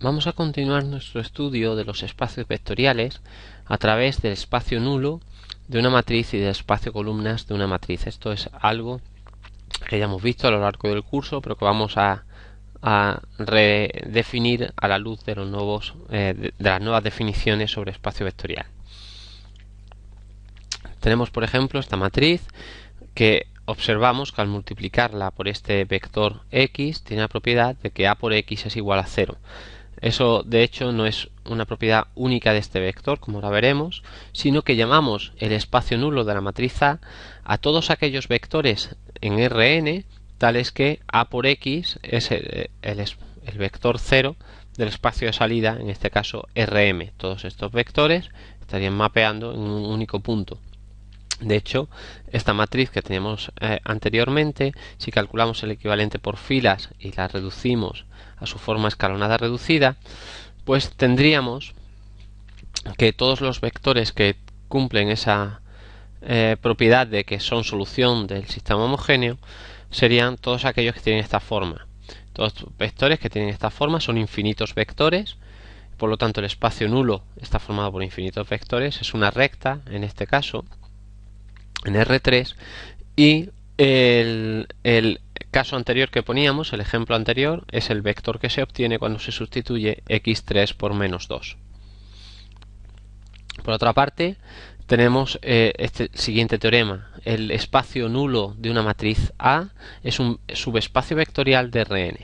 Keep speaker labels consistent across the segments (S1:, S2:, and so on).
S1: Vamos a continuar nuestro estudio de los espacios vectoriales a través del espacio nulo de una matriz y del espacio columnas de una matriz. Esto es algo que ya hemos visto a lo largo del curso, pero que vamos a redefinir a la luz de los nuevos, de las nuevas definiciones sobre espacio vectorial. Tenemos, por ejemplo, esta matriz que observamos que al multiplicarla por este vector x tiene la propiedad de que a por x es igual a 0. Eso, de hecho, no es una propiedad única de este vector, como ahora veremos, sino que llamamos el espacio nulo de la matriz a todos aquellos vectores en Rn, tales que a por x es el vector 0 del espacio de salida, en este caso Rm. Todos estos vectores estarían mapeando en un único punto. De hecho, esta matriz que teníamos anteriormente, si calculamos el equivalente por filas y la reducimos a su forma escalonada reducida, pues tendríamos que todos los vectores que cumplen esa propiedad de que son solución del sistema homogéneo serían todos aquellos que tienen esta forma. Todos los vectores que tienen esta forma son infinitos vectores. Por lo tanto, el espacio nulo está formado por infinitos vectores. Es una recta, en este caso, en R3, y el caso anterior que poníamos, el ejemplo anterior, es el vector que se obtiene cuando se sustituye x3 por menos 2. Por otra parte, tenemos este siguiente teorema. El espacio nulo de una matriz A es un subespacio vectorial de Rn.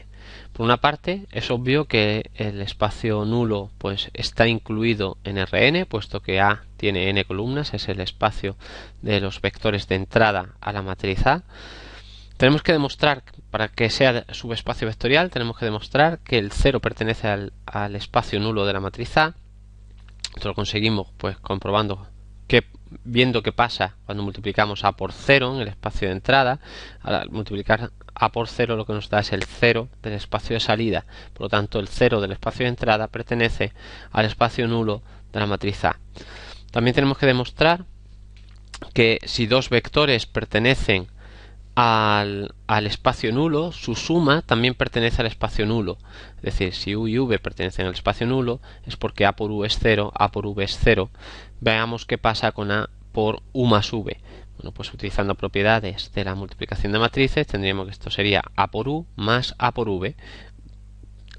S1: Por una parte, es obvio que el espacio nulo pues está incluido en Rn, puesto que A tiene n columnas, es el espacio de los vectores de entrada a la matriz A. Tenemos que demostrar, para que sea subespacio vectorial, tenemos que demostrar que el 0 pertenece al espacio nulo de la matriz A. Esto lo conseguimos pues comprobando viendo qué pasa cuando multiplicamos A por 0 en el espacio de entrada. Al multiplicar A por 0 lo que nos da es el 0 del espacio de salida. Por lo tanto, el 0 del espacio de entrada pertenece al espacio nulo de la matriz A. También tenemos que demostrar que si dos vectores pertenecen al espacio nulo, su suma también pertenece al espacio nulo. Es decir, si u y v pertenecen al espacio nulo, es porque a por u es 0, a por v es 0. Veamos qué pasa con a por u más v. Bueno, pues utilizando propiedades de la multiplicación de matrices, tendríamos que esto sería a por u más a por v.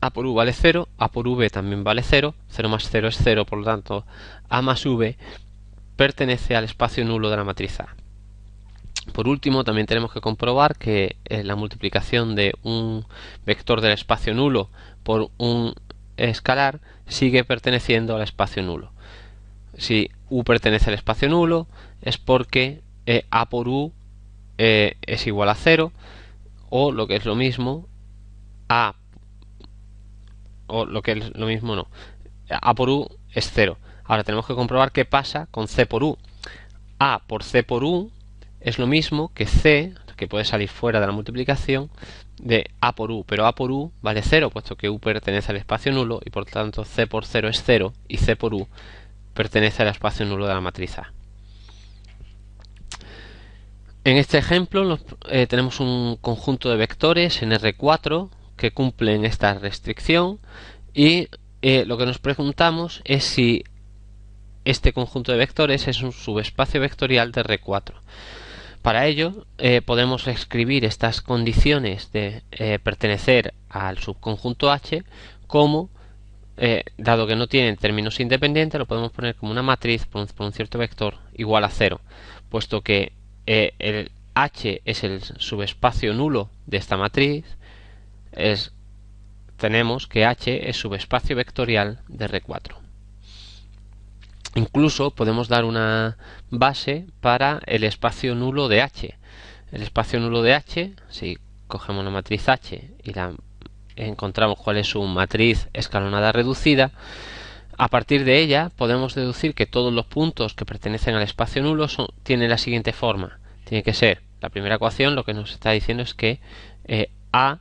S1: A por u vale 0, a por v también vale 0, 0 más 0 es 0, por lo tanto a más v pertenece al espacio nulo de la matriz A. Por último, también tenemos que comprobar que la multiplicación de un vector del espacio nulo por un escalar sigue perteneciendo al espacio nulo. Si u pertenece al espacio nulo es porque a por u es igual a 0, o lo que es lo mismo, a por u es 0. Ahora tenemos que comprobar qué pasa con c por u. A por c por u es lo mismo que c, que puede salir fuera de la multiplicación, de a por u, pero a por u vale 0, puesto que u pertenece al espacio nulo, y por tanto c por 0 es 0, y c por u pertenece al espacio nulo de la matriz A. En este ejemplo tenemos un conjunto de vectores en R4 que cumplen esta restricción, y lo que nos preguntamos es si este conjunto de vectores es un subespacio vectorial de R4. Para ello podemos escribir estas condiciones de pertenecer al subconjunto H como, dado que no tienen términos independientes, lo podemos poner como una matriz por un cierto vector igual a 0, puesto que el H es el subespacio nulo de esta matriz. Tenemos que H es subespacio vectorial de R4. Incluso podemos dar una base para el espacio nulo de H. El espacio nulo de H, si cogemos la matriz H y la encontramos cuál es su matriz escalonada reducida, a partir de ella podemos deducir que todos los puntos que pertenecen al espacio nulo tienen la siguiente forma. Tiene que ser, la primera ecuación lo que nos está diciendo es que A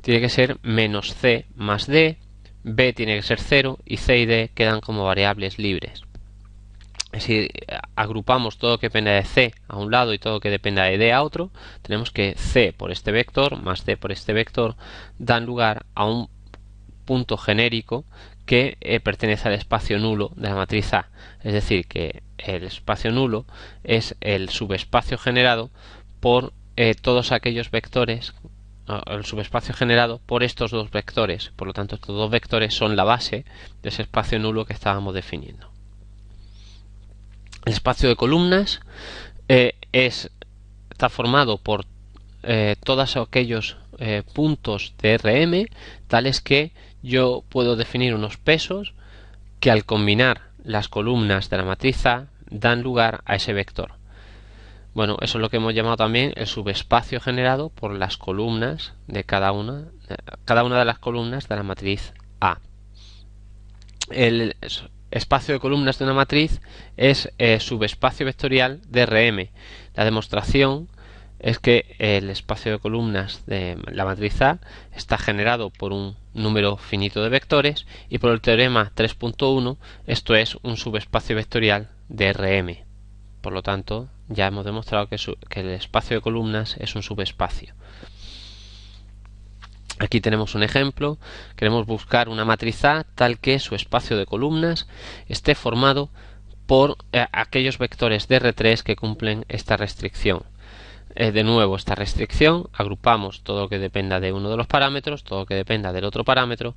S1: tiene que ser menos C más D, B tiene que ser 0 y C y D quedan como variables libres. Si agrupamos todo lo que dependa de C a un lado y todo lo que dependa de D a otro, tenemos que C por este vector más D por este vector dan lugar a un punto genérico que pertenece al espacio nulo de la matriz A. Es decir, que el espacio nulo es el subespacio generado por todos aquellos vectores, el subespacio generado por estos dos vectores. Por lo tanto, estos dos vectores son la base de ese espacio nulo que estábamos definiendo. El espacio de columnas está formado por todos aquellos puntos de Rm tales que yo puedo definir unos pesos que al combinar las columnas de la matriz A dan lugar a ese vector. Bueno, eso es lo que hemos llamado también el subespacio generado por las columnas de cada una de las columnas de la matriz A. El espacio de columnas de una matriz es subespacio vectorial de Rm. La demostración es que el espacio de columnas de la matriz A está generado por un número finito de vectores y por el teorema 3.1 esto es un subespacio vectorial de Rm. Por lo tanto, ya hemos demostrado que el espacio de columnas es un subespacio. Aquí tenemos un ejemplo. Queremos buscar una matriz A tal que su espacio de columnas esté formado por aquellos vectores de R3 que cumplen esta restricción. De nuevo, esta restricción, agrupamos todo lo que dependa de uno de los parámetros, todo lo que dependa del otro parámetro,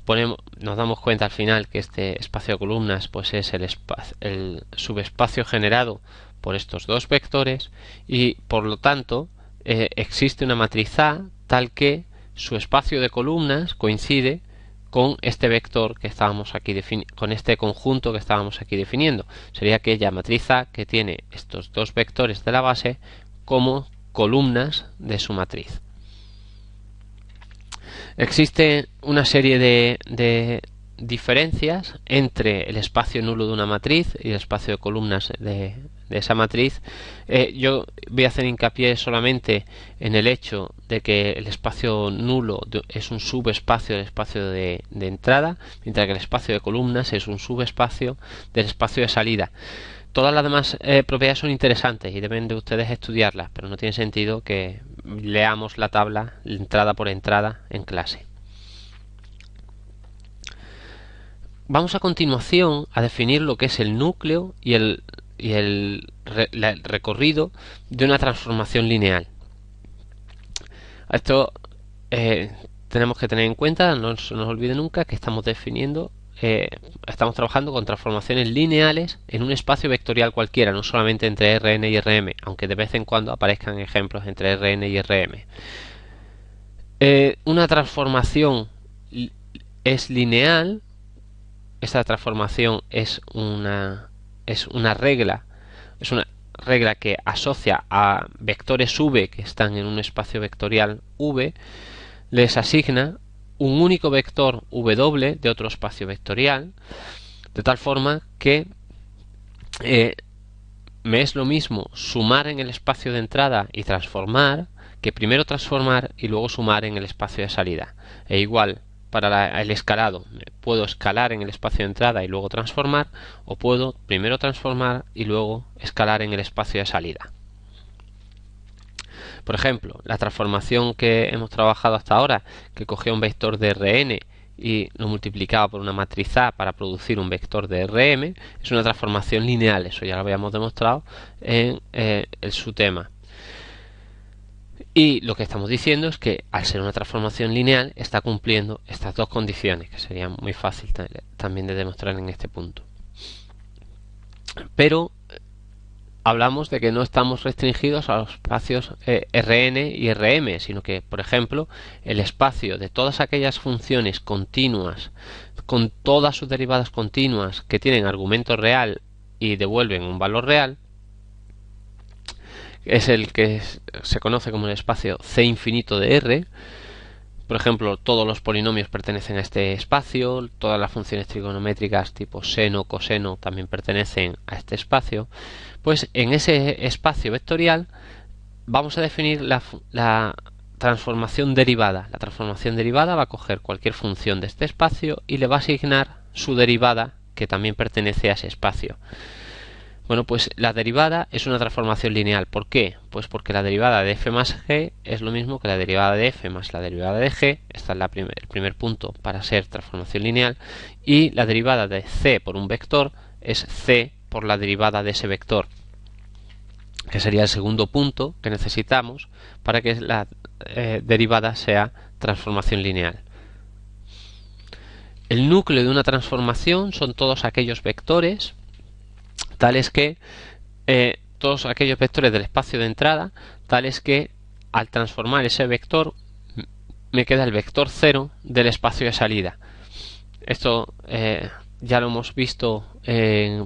S1: nos damos cuenta al final que este espacio de columnas pues es el subespacio generado por estos dos vectores y por lo tanto existe una matriz A tal que su espacio de columnas coincide con este vector que estábamos aquí con este conjunto que estábamos aquí definiendo. Sería aquella matriz A que tiene estos dos vectores de la base como columnas de su matriz. Existe una serie de diferencias entre el espacio nulo de una matriz y el espacio de columnas de esa matriz. Yo voy a hacer hincapié solamente en el hecho de que el espacio nulo es un subespacio del espacio de entrada, mientras que el espacio de columnas es un subespacio del espacio de salida. Todas las demás propiedades son interesantes y deben de ustedes estudiarlas, pero no tiene sentido que leamos la tabla entrada por entrada en clase. Vamos a continuación a definir lo que es el núcleo y el recorrido de una transformación lineal. Esto tenemos que tener en cuenta, no se nos olvide nunca que estamos trabajando con transformaciones lineales en un espacio vectorial cualquiera, no solamente entre Rn y Rm, aunque de vez en cuando aparezcan ejemplos entre Rn y Rm. Una transformación es lineal. Esta transformación es una regla que asocia a vectores v que están en un espacio vectorial v, les asigna un único vector w de otro espacio vectorial, de tal forma que me es lo mismo sumar en el espacio de entrada y transformar que primero transformar y luego sumar en el espacio de salida. E igual para el escalado, puedo escalar en el espacio de entrada y luego transformar, o puedo primero transformar y luego escalar en el espacio de salida. Por ejemplo, la transformación que hemos trabajado hasta ahora, que cogía un vector de Rn y lo multiplicaba por una matriz A para producir un vector de Rm, es una transformación lineal. Eso ya lo habíamos demostrado en su tema. Y lo que estamos diciendo es que al ser una transformación lineal está cumpliendo estas dos condiciones, que sería muy fácil también de demostrar en este punto. Pero hablamos de que no estamos restringidos a los espacios Rn y Rm, sino que, por ejemplo, el espacio de todas aquellas funciones continuas, con todas sus derivadas continuas que tienen argumento real y devuelven un valor real, es el que se conoce como el espacio C infinito de R. Por ejemplo, todos los polinomios pertenecen a este espacio, todas las funciones trigonométricas tipo seno, coseno también pertenecen a este espacio. Pues en ese espacio vectorial vamos a definir la transformación derivada. La transformación derivada va a coger cualquier función de este espacio y le va a asignar su derivada, que también pertenece a ese espacio. Bueno, pues la derivada es una transformación lineal. ¿Por qué? Pues porque la derivada de f más g es lo mismo que la derivada de f más la derivada de g. Este es el primer punto para ser transformación lineal. Y la derivada de c por un vector es c por la derivada de ese vector, que sería el segundo punto que necesitamos para que la derivada sea transformación lineal. El núcleo de una transformación son todos aquellos vectores tales que todos aquellos vectores del espacio de entrada, tales que al transformar ese vector me queda el vector 0 del espacio de salida. Esto ya lo hemos visto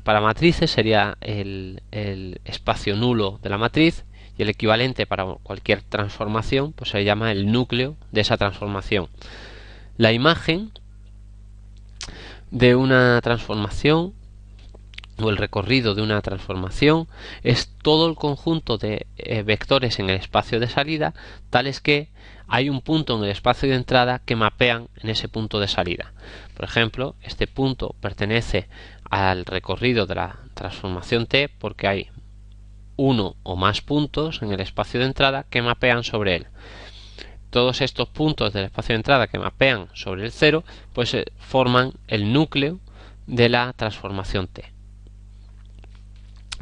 S1: para matrices, sería el espacio nulo de la matriz, y el equivalente para cualquier transformación pues se llama el núcleo de esa transformación. La imagen de una transformación o el recorrido de una transformación es todo el conjunto de vectores en el espacio de salida, tales que hay un punto en el espacio de entrada que mapean en ese punto de salida. Por ejemplo, este punto pertenece al recorrido de la transformación T porque hay uno o más puntos en el espacio de entrada que mapean sobre él. Todos estos puntos del espacio de entrada que mapean sobre el 0 pues forman el núcleo de la transformación T.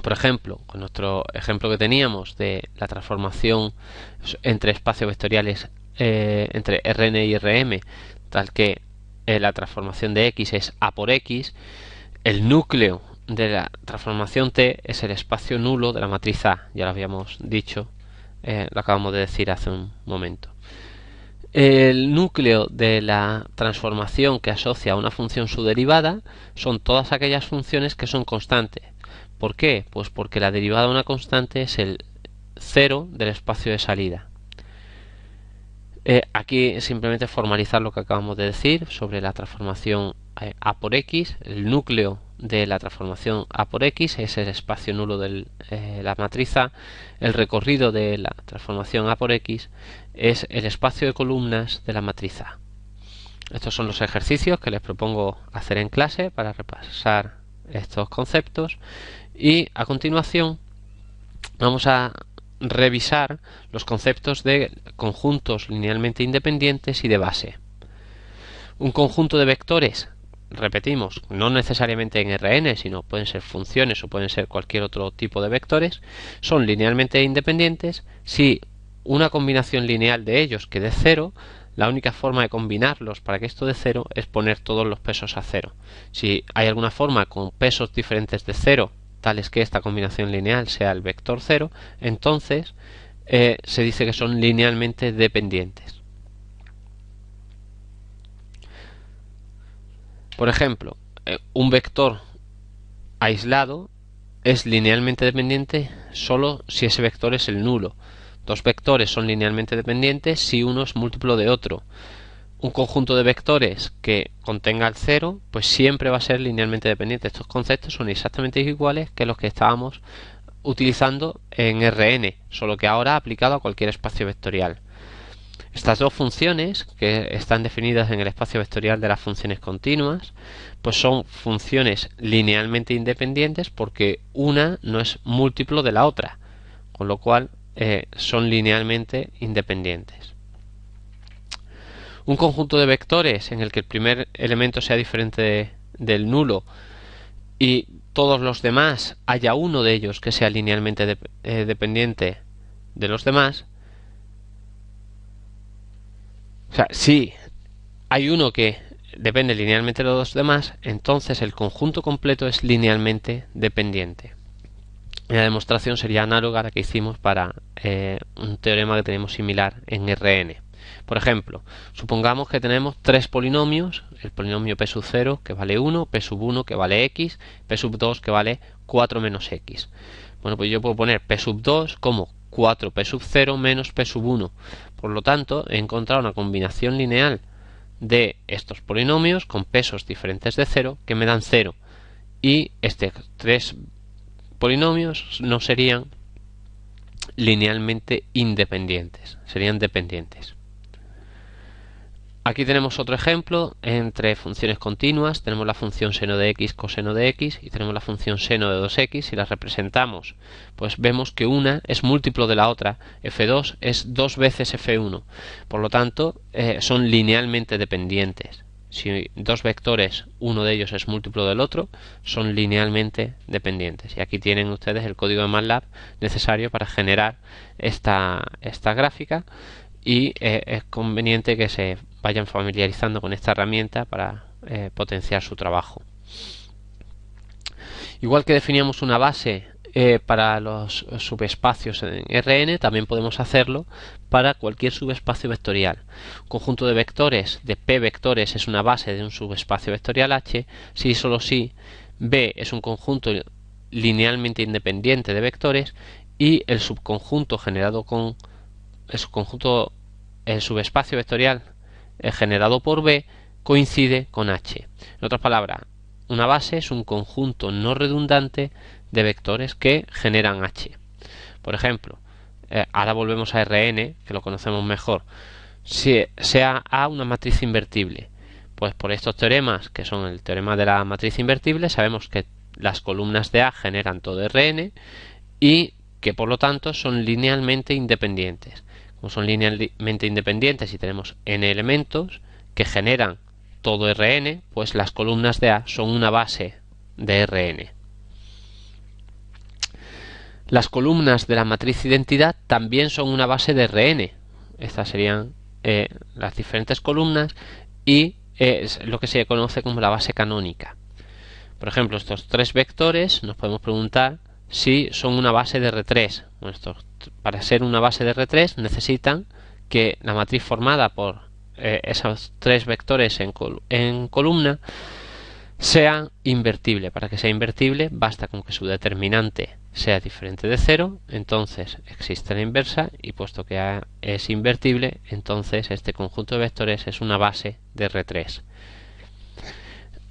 S1: Por ejemplo, con nuestro ejemplo que teníamos de la transformación entre espacios vectoriales entre Rn y Rm, tal que la transformación de x es a por x, el núcleo de la transformación T es el espacio nulo de la matriz A. Ya lo habíamos dicho, lo acabamos de decir hace un momento. El núcleo de la transformación que asocia a una función su derivada son todas aquellas funciones que son constantes. ¿Por qué? Pues porque la derivada de una constante es el 0 del espacio de salida. Aquí simplemente formalizar lo que acabamos de decir sobre la transformación a por x. El núcleo de la transformación a por x es el espacio nulo de la matriz A. El recorrido de la transformación a por x es el espacio de columnas de la matriz A. Estos son los ejercicios que les propongo hacer en clase para repasar estos conceptos, y a continuación vamos a revisar los conceptos de conjuntos linealmente independientes y de base. Un conjunto de vectores, repetimos, no necesariamente en Rn, sino pueden ser funciones o pueden ser cualquier otro tipo de vectores, son linealmente independientes si una combinación lineal de ellos que dé 0. La única forma de combinarlos para que esto dé 0 es poner todos los pesos a 0. Si hay alguna forma con pesos diferentes de 0, tales que esta combinación lineal sea el vector 0, entonces se dice que son linealmente dependientes. Por ejemplo, un vector aislado es linealmente dependiente solo si ese vector es el nulo. Dos vectores son linealmente dependientes si uno es múltiplo de otro. Un conjunto de vectores que contenga el 0 pues siempre va a ser linealmente dependiente. Estos conceptos son exactamente iguales que los que estábamos utilizando en Rn, solo que ahora aplicado a cualquier espacio vectorial. Estas dos funciones, que están definidas en el espacio vectorial de las funciones continuas, pues son funciones linealmente independientes porque una no es múltiplo de la otra, con lo cual son linealmente independientes. Un conjunto de vectores en el que el primer elemento sea diferente del nulo y todos los demás haya uno de ellos que sea linealmente dependiente de los demás. O sea, si hay uno que depende linealmente de los demás, entonces el conjunto completo es linealmente dependiente. La demostración sería análoga a la que hicimos para un teorema que tenemos similar en Rn. Por ejemplo, supongamos que tenemos tres polinomios, el polinomio p sub 0 que vale 1, p sub 1 que vale x, p sub 2 que vale 4 menos x. Bueno, pues yo puedo poner p sub 2 como 4p sub 0 menos p sub 1. Por lo tanto, he encontrado una combinación lineal de estos polinomios con pesos diferentes de 0 que me dan 0. Y estos tres polinomios no serían linealmente independientes, serían dependientes. Aquí tenemos otro ejemplo entre funciones continuas. Tenemos la función seno de x, coseno de x, y tenemos la función seno de 2x. Si las representamos, pues vemos que una es múltiplo de la otra. f2 es 2 veces f1. Por lo tanto, son linealmente dependientes. Si dos vectores, uno de ellos es múltiplo del otro, son linealmente dependientes. Y aquí tienen ustedes el código de MATLAB necesario para generar esta gráfica. Y es conveniente que se vayan familiarizando con esta herramienta para potenciar su trabajo. Igual que definíamos una base para los subespacios en Rn, también podemos hacerlo para cualquier subespacio vectorial. Un conjunto de vectores de p vectores es una base de un subespacio vectorial H si y solo si B es un conjunto linealmente independiente de vectores y el subconjunto generado con el subespacio vectorial generado por B coincide con H. En otras palabras, una base es un conjunto no redundante de vectores que generan H. Por ejemplo, ahora volvemos a Rn, que lo conocemos mejor. Si sea A una matriz invertible, pues por estos teoremas, que son el teorema de la matriz invertible, sabemos que las columnas de A generan todo Rn y que por lo tanto son linealmente independientes. Como son linealmente independientes y tenemos n elementos que generan todo Rn, pues las columnas de A son una base de Rn. Las columnas de la matriz identidad también son una base de Rn. Estas serían las diferentes columnas y es lo que se conoce como la base canónica. Por ejemplo, estos tres vectores nos podemos preguntar si son una base de R3. Bueno, para ser una base de R3 necesitan que la matriz formada por esos tres vectores en columna sea invertible. Para que sea invertible basta con que su determinante sea diferente de 0, entonces existe la inversa, y puesto que A es invertible, entonces este conjunto de vectores es una base de R3.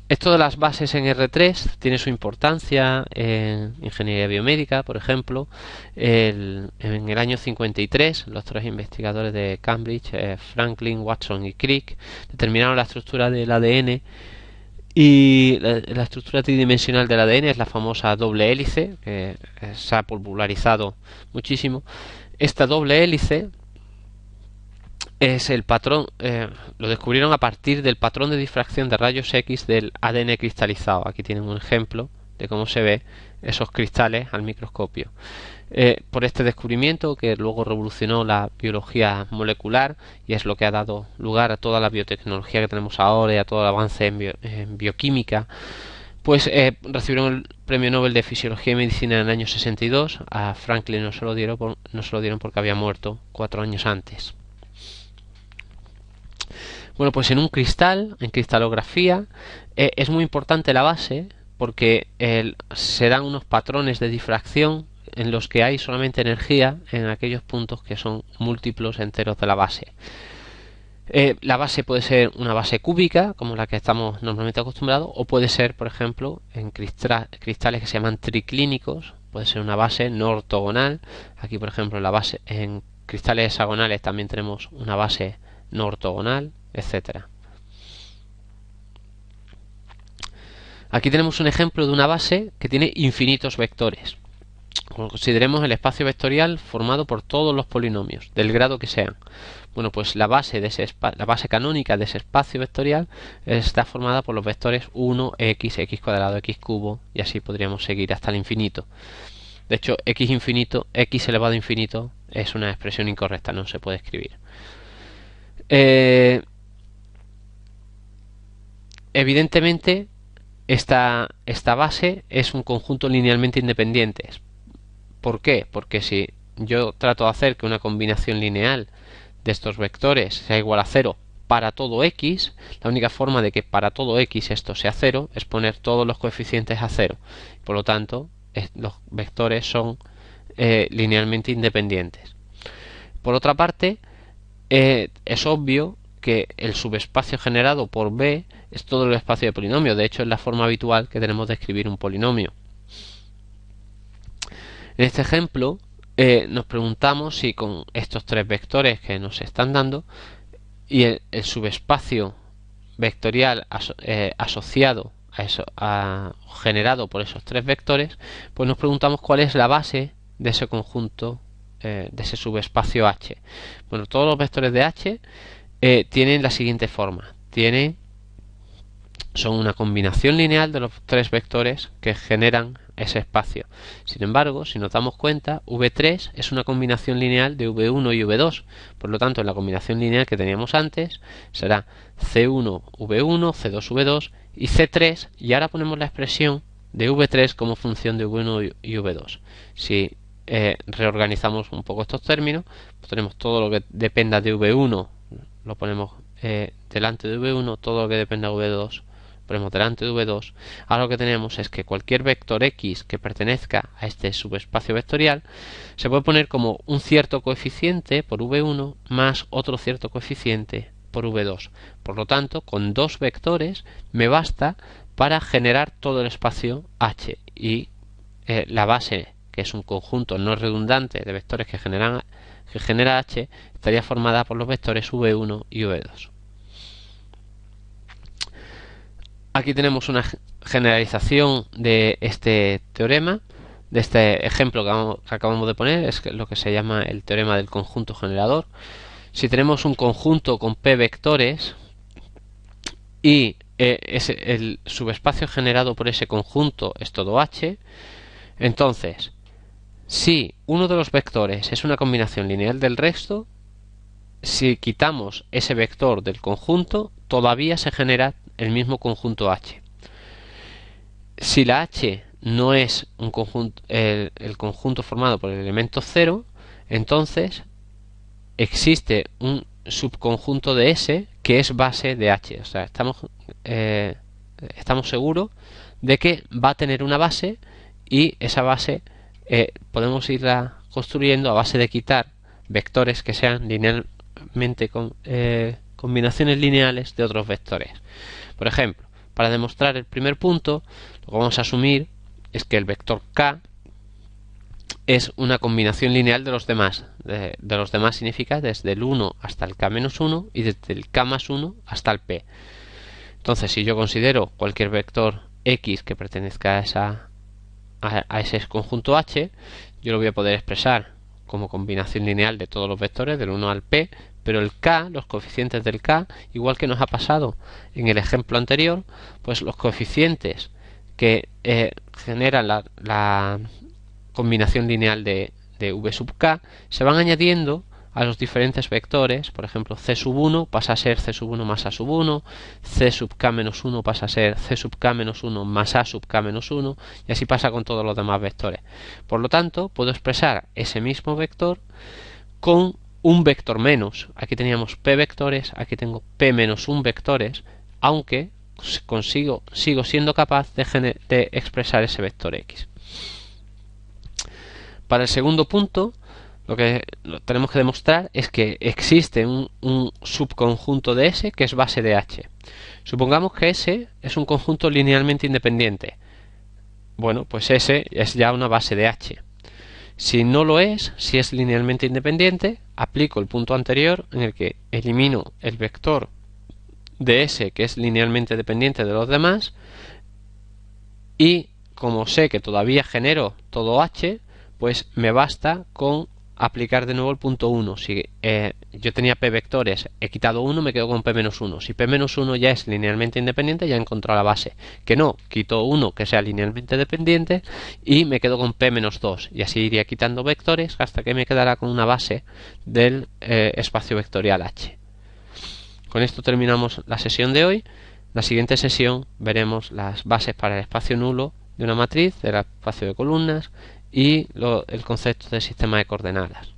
S1: Esto de las bases en R3 tiene su importancia en ingeniería biomédica, por ejemplo. En el año 53, los tres investigadores de Cambridge, Franklin, Watson y Crick, determinaron la estructura del ADN. Y la estructura tridimensional del ADN es la famosa doble hélice, que se ha popularizado muchísimo. Esta doble hélice es el patrón, lo descubrieron a partir del patrón de difracción de rayos X del ADN cristalizado. Aquí tienen un ejemplo de cómo se ve esos cristales al microscopio. Por este descubrimiento, que luego revolucionó la biología molecular y es lo que ha dado lugar a toda la biotecnología que tenemos ahora y a todo el avance en bioquímica, pues recibieron el Premio Nobel de Fisiología y Medicina en el año 62. A Franklin no se lo dieron porque había muerto 4 años antes. Bueno, pues en un cristal, en cristalografía, es muy importante la base porque se dan unos patrones de difracción en los que hay solamente energía en aquellos puntos que son múltiplos enteros de la base. La base puede ser una base cúbica, como la que estamos normalmente acostumbrados, o puede ser, por ejemplo, en cristales que se llaman triclínicos, puede ser una base no ortogonal. Aquí, por ejemplo, en cristales hexagonales también tenemos una base no ortogonal, etcétera. Aquí tenemos un ejemplo de una base que tiene infinitos vectores. Consideremos el espacio vectorial formado por todos los polinomios, del grado que sean. Bueno, pues la base canónica de ese espacio vectorial está formada por los vectores 1, x, x cuadrado, x cubo, y así podríamos seguir hasta el infinito. De hecho, x elevado a infinito es una expresión incorrecta, no se puede escribir. Evidentemente, esta base es un conjunto linealmente independiente. ¿Por qué? Porque si yo trato de hacer que una combinación lineal de estos vectores sea igual a 0 para todo x, la única forma de que para todo x esto sea 0 es poner todos los coeficientes a 0. Por lo tanto, los vectores son linealmente independientes. Por otra parte, es obvio que el subespacio generado por B es todo el espacio de polinomio. De hecho, es la forma habitual que tenemos de escribir un polinomio. En este ejemplo nos preguntamos si con estos tres vectores que nos están dando y el subespacio vectorial asociado a eso, generado por esos tres vectores, pues nos preguntamos cuál es la base de ese conjunto, de ese subespacio H. Bueno, todos los vectores de H tienen la siguiente forma. Son una combinación lineal de los tres vectores que generan ese espacio. Sin embargo, si nos damos cuenta, V3 es una combinación lineal de V1 y V2. Por lo tanto, en la combinación lineal que teníamos antes será C1, V1, C2, V2 y C3. Y ahora ponemos la expresión de V3 como función de V1 y V2. Si reorganizamos un poco estos términos, pues tenemos todo lo que dependa de V1, lo ponemos delante de V1, todo lo que dependa de V2 ponemos delante de V2. Ahora lo que tenemos es que cualquier vector X que pertenezca a este subespacio vectorial se puede poner como un cierto coeficiente por V1 más otro cierto coeficiente por V2. Por lo tanto, con dos vectores me basta para generar todo el espacio H, y la base, que es un conjunto no redundante de vectores que genera H, estaría formada por los vectores V1 y V2. Aquí tenemos una generalización de este teorema, de este ejemplo que acabamos de poner, es lo que se llama el teorema del conjunto generador. Si tenemos un conjunto con p vectores y el subespacio generado por ese conjunto es todo H, entonces, si uno de los vectores es una combinación lineal del resto, si quitamos ese vector del conjunto, todavía se genera el mismo conjunto H. Si la H no es un conjunto, el conjunto formado por el elemento 0, entonces existe un subconjunto de S que es base de H. O sea, estamos seguros de que va a tener una base, y esa base podemos irla construyendo a base de quitar vectores que sean linealmente combinaciones lineales de otros vectores. Por ejemplo, para demostrar el primer punto, lo que vamos a asumir es que el vector K es una combinación lineal de los demás. De los demás significa desde el 1 hasta el K-1 y desde el K+1 hasta el P. Entonces, si yo considero cualquier vector X que pertenezca a ese conjunto H, yo lo voy a poder expresar como combinación lineal de todos los vectores del 1 al P, pero el K, los coeficientes del K, igual que nos ha pasado en el ejemplo anterior, pues los coeficientes que generan la combinación lineal de V sub K se van añadiendo a los diferentes vectores. Por ejemplo, C sub 1 pasa a ser C sub 1 más A sub 1, C sub K menos 1 pasa a ser C sub K menos 1 más A sub K menos 1, y así pasa con todos los demás vectores. Por lo tanto, puedo expresar ese mismo vector con un vector menos. Aquí teníamos P vectores, aquí tengo P menos 1 vectores, aunque sigo siendo capaz de expresar ese vector X. Para el segundo punto, lo que tenemos que demostrar es que existe un subconjunto de S que es base de H. Supongamos que S es un conjunto linealmente independiente. Bueno, pues S es ya una base de H. Si no lo es, si es linealmente independiente, aplico el punto anterior en el que elimino el vector de S que es linealmente dependiente de los demás, y como sé que todavía genero todo H, pues me basta con aplicar de nuevo el punto 1. Si yo tenía P vectores, he quitado 1, me quedo con P-1. Si P-1 ya es linealmente independiente, ya he encontrado la base. Que no, quito 1 que sea linealmente dependiente y me quedo con P-2. Y así iría quitando vectores hasta que me quedará con una base del espacio vectorial H. Con esto terminamos la sesión de hoy. En la siguiente sesión veremos las bases para el espacio nulo de una matriz, del espacio de columnas, y el concepto de sistema de coordenadas.